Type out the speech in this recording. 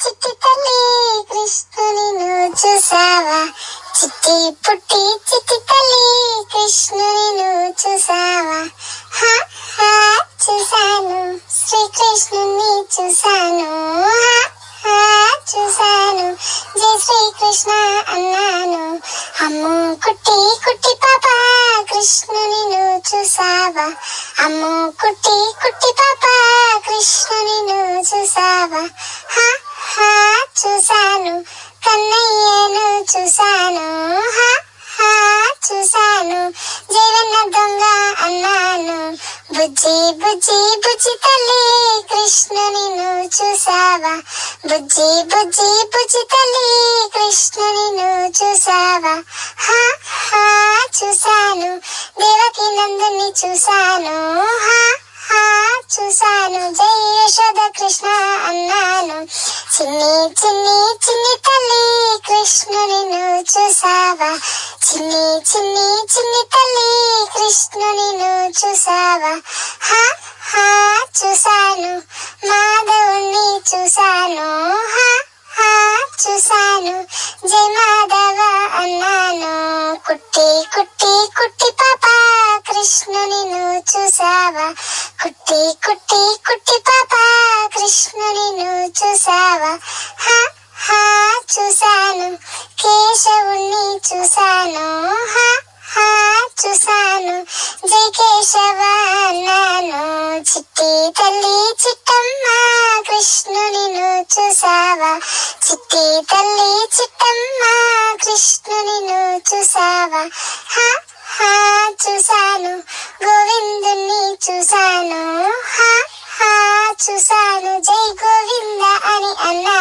చిట్టి తల్లి కృష్ణుని నువ్వు చూసావా? చిట్టి పుట్టి చిట్టి తల్లి కృష్ణుని నువ్వు చూసావా? హా హా చూసాను, శ్రీకృష్ణుని చూసాను. హా చూసాను, జై శ్రీకృష్ణ అన్నాను. అమ్ము కుట్టి కుట్టి పాప కృష్ణుని నువ్వు చూసావా? అమ్ము కుట్టి కుట్టి పాప కృష్ణుని నువ్వు చూసావా? హా హా చూసాను, కన్నయ్యను చూసాను. హా హా చూసాను, జీవన దొంగ అన్నాను. బుజ్జి బుజ్జి బుజ్జి తల్లి కృష్ణుని నువ్వు చూసావా? బుజ్జి బుజ్జి బుజ్జి తల్లి కృష్ణుని నువ్వు చూసావా? హా హా చూసాను, దేవకి నందుని చూసాను. హా హా చూసాను, జై యశోద కృష్ణ అన్నాను. చిన్ని చిన్ని చిన్ని తల్లి కృష్ణుని నువ్వు చూసావా? చిన్ని చిన్ని చిన్ని తల్లి కృష్ణుని నువ్వు చూసావా? హా హా చూసాను, మాధవుణ్ణి చూసాను. హా హా చూసాను, జై మాధవ అన్నాను. కుట్టి కుట్టి కుట్టి పాప కృష్ణుని నువ్వు చూసావా? కుట్టి కుట్టి కుట్టి పాప కృష్ణుని నువ్వు చూసావా? హా హా చూసాను, కేశవుణ్ణి చూసాను. హా హా చూసాను, జై కేశవ అన్నాను. చిట్టి తల్లి చిట్టమ్మ కృష్ణుని నువ్వు చూసావా? చిట్టి తల్లి చిట్టమ్మ కృష్ణుని నువ్వు చూసావా? హా హా చూసాను, గోవిందుని చూసాను. హా హా చూసాను, జై గోవింద అని అన్నా.